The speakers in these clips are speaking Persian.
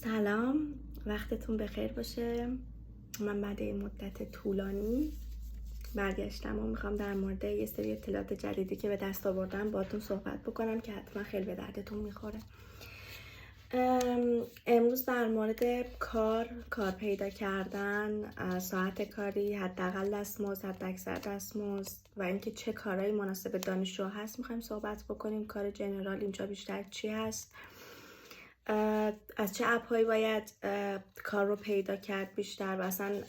سلام، وقتتون بخیر باشه. من بعد این مدت طولانی برگشتم و میخوام در مورد یه سری اطلاعات جدیدی که به دست آوردم باهاتون صحبت بکنم که حتما خیلی به دردتون میخوره. امروز در مورد کار پیدا کردن، ساعت کاری، حداقل دستمزد، حداکثر دستمزد و اینکه چه کارهایی مناسب دانشجو هست میخوایم صحبت بکنیم. کار جنرال اینجا بیشتر چی هست، از چه اپ هایی باید کار رو پیدا کرد بیشتر و اصلا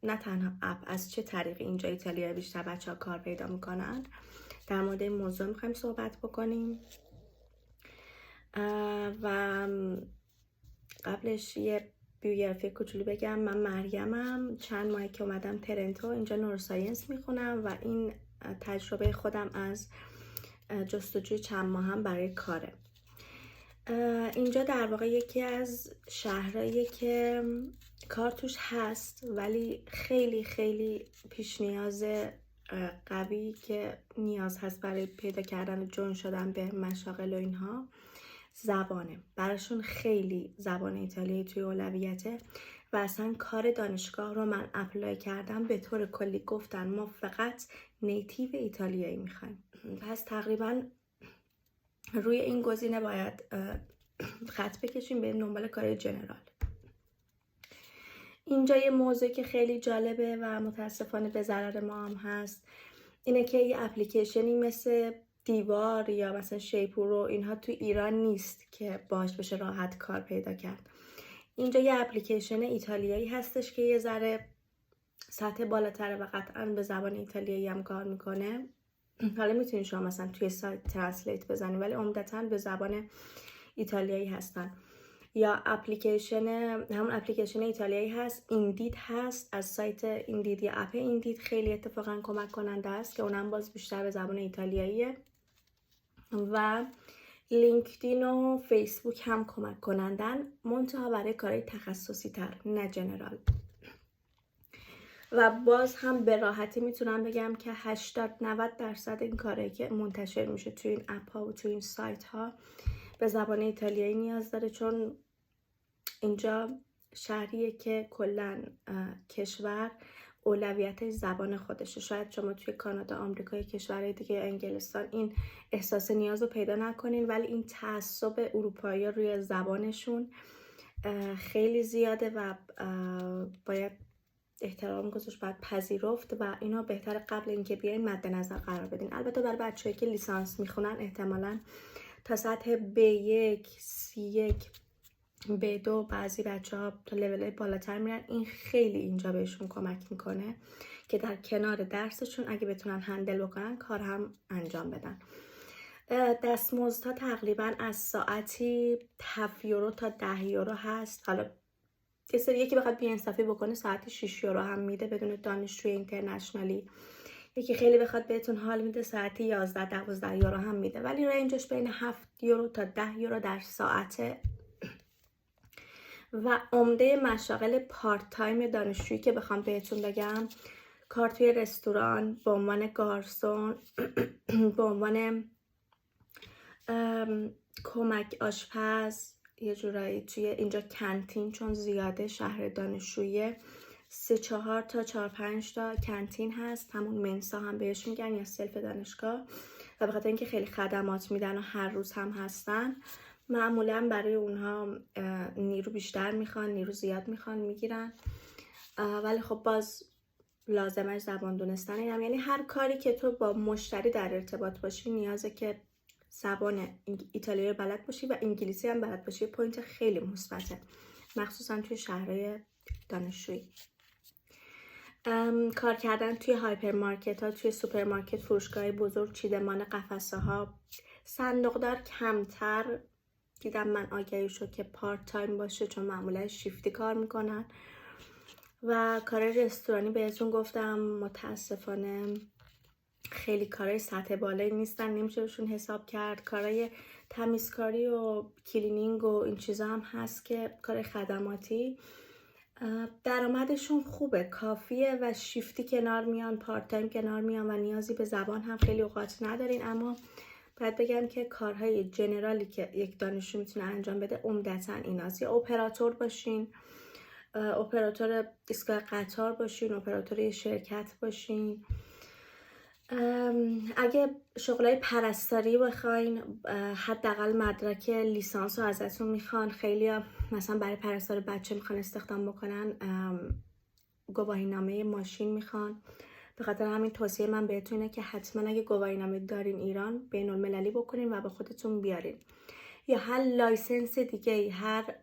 نه تنها اپ، از چه طریق اینجا ایتالیا بیشتر بچه ها کار پیدا میکنن. در مورد این موضوع میخوایم صحبت بکنیم و قبلش یه بیوگرافی کوچولو بگم. من مریمم، چند ماهی که اومدم ترنتو، اینجا نوروساینس میخونم و این تجربه خودم از جستجوی چند ماهم برای کاره. اینجا در واقع یکی از شهرهایی که کار توش هست ولی خیلی خیلی پیش نیاز قوی که نیاز هست برای پیدا کردن و جون شدن به مشاغل و اینها، زبانه. براشون خیلی زبان ایتالیایی توی اولویته و اصلا کار دانشگاه رو من اپلای کردم به طور کلی گفتن ما فقط نیتیو ایتالیایی میخوایم. پس تقریبا روی این گزینه باید خط بکشیم به دنبال کار جنرال. اینجا یه موضوع که خیلی جالبه و متاسفانه به ضرر ما هم هست اینه که یه اپلیکیشنی مثل دیوار یا مثلا شیپورو اینها تو ایران نیست که باهاش بشه راحت کار پیدا کرد. اینجا یه اپلیکیشن ایتالیایی هستش که یه ذره سطح بالاتره و قطعا به زبان ایتالیایی هم کار میکنه. حالا میتونید شما مثلا توی سایت ترنسلیت بزنید ولی عمدتاً به زبان ایتالیایی هستن. یا همون اپلیکیشن ایتالیایی هست، ایندید هست، از سایت ایندید یا اپ ایندید خیلی اتفاقا کمک کننده است که اونم باز بیشتر به زبان ایتالیاییه. و لینکدین و فیسبوک هم کمک کنندن، منتها برای کارهای تخصصی تر، نه جنرال. و باز هم به راحتی میتونم بگم که 80-90% این کارهایی که منتشر میشه توی این اپ ها و توی این سایت ها به زبان ایتالیایی نیاز داره، چون اینجا شهریه که کلا کشور اولویت زبان خودشه. شاید شما توی کانادا، آمریکا، کشورهای دیگه، انگلستان این احساس نیاز رو پیدا نکنین، ولی این تعصب اروپایی روی زبانشون خیلی زیاده و باید احترام گذاشت، باید پذیرفت و اینا بهتر قبل اینکه بیاین مد نظر قرار بدین. البته برای بچه‌ای که لیسانس میخونن احتمالاً تا سطح B1, C1, B2 بعضی بچه‌ها تا لول‌های بالاتر میرن. این خیلی اینجا بهشون کمک میکنه که در کنار درسشون اگه بتونن هندل بکنن کار هم انجام بدن. دستمزدها تقریبا از ساعتی 7 یورو تا 10 یورو هست. حالا یکی بخواد بی‌انصافی بکنه ساعتی 6 یورو هم میده بدون دانشجوی اینترنشنالی. یکی خیلی بخواد بهتون حال میده ساعتی 11-12 یورو هم میده، ولی رنجش بین 7 یورو تا 10 یورو در ساعته. و عمده مشاغل پارت تایم دانشجویی که بخوام بهتون بگم، کار توی رستوران به عنوان گارسون، به عنوان کمک آشپز، یه جورایی توی اینجا کانتین، چون زیاده شهر دانشجویی 3-4 تا 4-5 تا کانتین هست، همون منسا هم بهش میگن یا سلف دانشگاه، و به خاطر اینکه خیلی خدمات میدن و هر روز هم هستن معمولا برای اونها نیرو بیشتر میخوان، نیرو زیاد میخوان میگیرن، ولی خب باز لازمش زبان دونستن هم. یعنی هر کاری که تو با مشتری در ارتباط باشی نیازه که زبان ایتالیایی بلد باشی و انگلیسی هم بلد باشی. پوینت خیلی مثبته مخصوصا توی شهرهای دانشجویی. کار کردن توی هایپر مارکت ها، توی سوپرمارکت، فروشگاه بزرگ، چیدمان، قفسه ها، صندوقدار کمتر دیدم من آگهی شد که پارت تایم باشه چون معمولا شیفتی کار میکنن. و کار رستورانی بهتون گفتم متاسفانه خیلی کارهای سطح بالایی نیستن، نمیشه بهشون حساب کرد. کارهای تمیزکاری و کلینینگ و این چیزا هم هست که کار خدماتی درآمدشون خوبه، کافیه و شیفتی کنار میان، پارت تایم کنار میان و نیازی به زبان هم خیلی اوقات ندارین، اما باید بگم که کارهای جنرالی که یک دانشجو میتونه انجام بده عمدتاً ایناست. یا اپراتور باشین، اپراتور ایستگاه قطار باشین، اپراتور شرکت باشین. اگه شغلای پرستاری بخواین، حداقل مدرک لیسانس رو ازتون میخوان. خیلی مثلا برای پرستار بچه میخوان استخدام بکنن، گواهینامه ماشین میخوان. به خاطر همین توصیه من بهتونه که حتما اگه گواهینامه دارین ایران، بین المللی بکنین و با خودتون بیارین. یا هر لایسنس دیگه، هر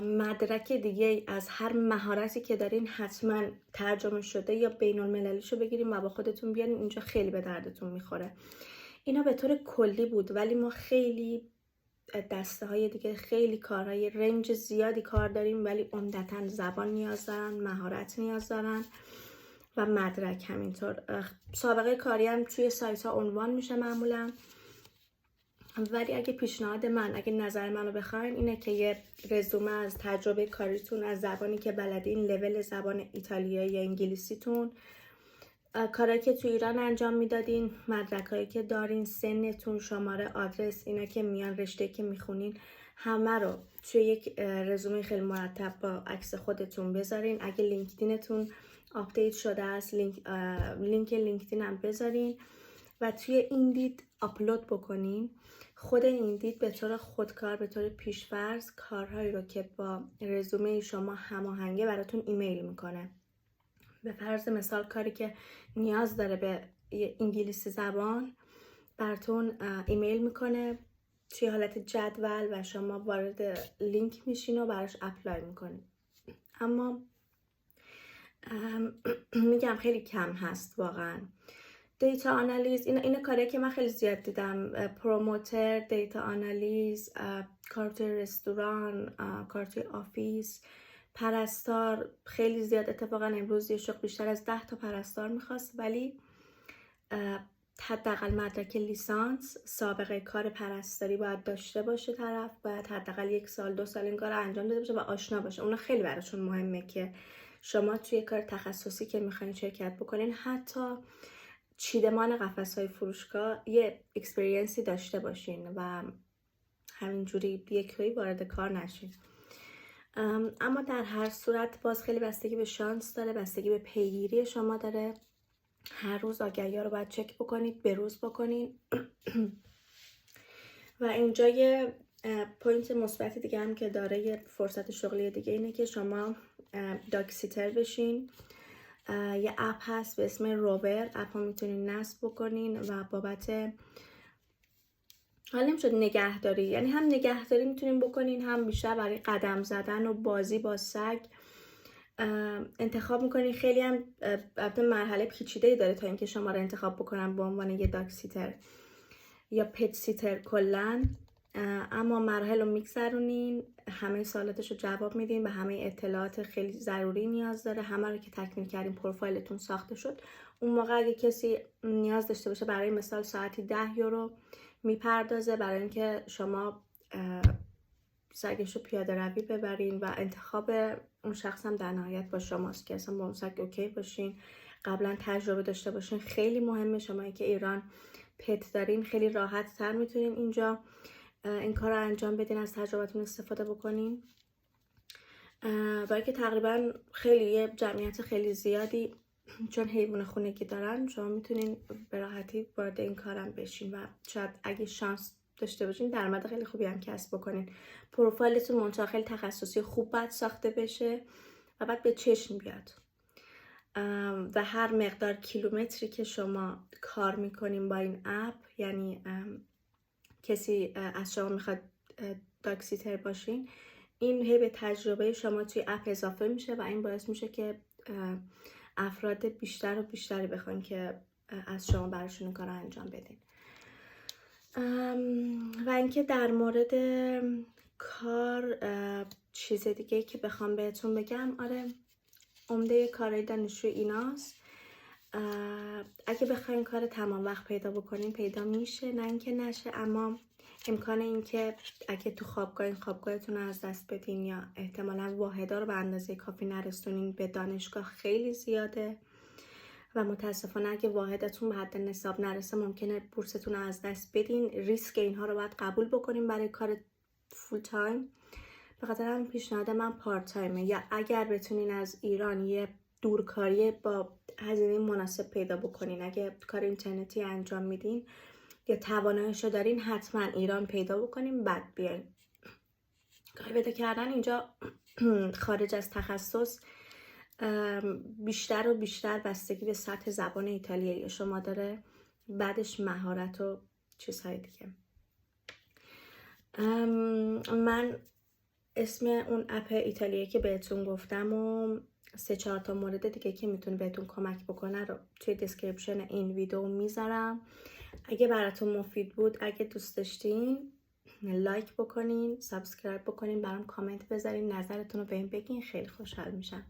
مدرک دیگه از هر مهارتی که دارین حتما ترجمه شده یا بین المللیشو بگیرین و با خودتون بیارین. اینجا خیلی به دردتون میخوره. اینا به طور کلی بود، ولی ما خیلی دسته های دیگه، خیلی کارهای رنج زیادی کار داریم، ولی عمدتاً زبان نیاز دارن، مهارت نیاز دارن و مدرک همینطور. سابقه کاری هم توی سایت ها عنوان میشه معمولا. ولی اگه پیشنهاد من، اگه نظر منو بخواین، اینه که یه رزومه از تجربه کاریتون، از زبانی که بلدین، لول زبان ایتالیایی یا انگلیسیتون، کارهایی که تو ایران انجام میدادین، مدرکایی که دارین، سنتون، شماره، آدرس، اینا که میان، رشته که میخونین، همه رو توی یک رزومه خیلی مرتب با عکس خودتون بذارین. اگه لینکدینتون آپدیت شده است، لینک لینکدین هم بذارین و توی ایندید آپلود بکنین. خود ایندید به طور خودکار، به طور پیش‌فرض، کارهایی رو که با رزومه شما هماهنگه براتون ایمیل میکنه. به فرض مثال کاری که نیاز داره به انگلیسی زبان براتون ایمیل میکنه توی حالت جدول و شما وارد لینک میشین و براش اپلای میکنین. اما میگم خیلی کم هست واقعا. دیتا آنالیز، این کاری که من خیلی زیاد دیدم. پروموتر، دیتا آنالیز، کار توی رستوران، کار توی آفیس، پرستار، خیلی زیاد. اتفاقا امروز یه شغل بیشتر از 10 تا پرستار میخواست، ولی حداقل مدرک لیسانس، سابقه کار پرستاری باید داشته باشه طرف، باید حداقل 1 سال 2 سال این کار رو انجام داده باشه و آشنا باشه. اونا خیلی براشون مهمه که شما توی کار تخصصی که میخواین شرکت بکنین، حتی چیدمان قفس‌های فروشگاه، یه اکسپریانسی داشته باشین و همینجوری یکی وارد کار نشین. اما در هر صورت باز خیلی بستگی به شانس داره، بستگی به پیگیری شما داره. هر روز آگهی‌ها رو باید چک بکنید، به روز بکنید. و اینجا یه پوینت مثبت دیگه هم که داره، یه فرصت شغلی دیگه، اینه که شما داگ سیتر بشین. یه اپ هست به اسم روبر، اپ ها میتونین نصب بکنین و بابت حالا نمیشد نگهداری، یعنی هم نگهداری میتونین بکنین، هم بیشتر برای قدم زدن و بازی با سگ انتخاب میکنین. خیلی هم مرحله پیچیده‌ای داره تا اینکه شما رو انتخاب بکنن به عنوان یه داگ سیتر یا پت سیتر کلن. اما مراحل رو میگذرونین، همه سوالاتش رو جواب میدین، به همه اطلاعات خیلی ضروری نیاز داره. همه رو که تکمیل کردین، پروفایلتون ساخته شد، اون موقع اگه کسی نیاز داشته باشه، برای مثال ساعتی 10 یورو میپردازه برای اینکه شما سگش رو پیاده روی ببرین و انتخاب اون شخص هم در نهایت با شماست که اصلا با اون سگ اوکی باشین، قبلا تجربه داشته باشین. خیلی مهمه. شما که ایران پت دارین، خیلی راحت تر میتونین اینجا این کار رو انجام بدین، از تجربتون استفاده بکنین. برای که تقریبا خیلی یه جمعیت خیلی زیادی چون حیوان خونگی دارن، شما میتونین به راحتی وارد این کارم بشین و شاید اگه شانس داشته باشین درآمد خیلی خوبی هم کسب بکنین. پروفایلتون منتها خیلی تخصصی خوب باید ساخته بشه و بعد به چشم بیاد و هر مقدار کیلومتری که شما کار میکنین با این اپ، یعنی کسی از شما میخواد داگ سیتر باشین، این هی به تجربه شما توی اپ اضافه میشه و این باعث میشه که افراد بیشتر و بیشتری بخوان که از شما براشون کار انجام بدین. و اینکه در مورد کار چیز دیگه که بخوام بهتون بگم، آره عمده کارهای دانشجو ایناست. اگه بخواین کار تمام وقت پیدا بکنین پیدا میشه، نه اینکه نشه، اما امکان این که اگه تو خوابگاهتون رو از دست بدین یا احتمالاً واحدا رو به اندازه کافی نرسونین به دانشگاه خیلی زیاده و متاسفانه اگه واحدتون به حد نصاب نرسه ممکنه بورستون رو از دست بدین. ریسک اینها رو باید قبول بکنیم برای کار فول تایم. به خاطر همین پیشنهاد من پارت تایمه، یا اگر بتونین از ایران یه دورکاری با هزینه مناسب پیدا بکنین، اگه کار اینترنتی انجام میدین یا تواناییشو دارین، حتما ایران پیدا بکنین بعد بیاین. کار پیدا کردن اینجا خارج از تخصص بیشتر و بیشتر بستگی به سطح زبان ایتالیایی شما داره، بعدش مهارت و چیزهای دیگه. من اسم اون اپ ایتالیایی که بهتون گفتم و 3-4 تا مورد دیگه که میتونه بهتون کمک بکنه رو توی دیسکریپشن این ویدیو میذارم. اگه براتون مفید بود، اگه دوست داشتین لایک بکنین، سابسکرایب بکنین، برام کامنت بذارین، نظرتون رو بهم بگین، خیلی خوشحال میشم.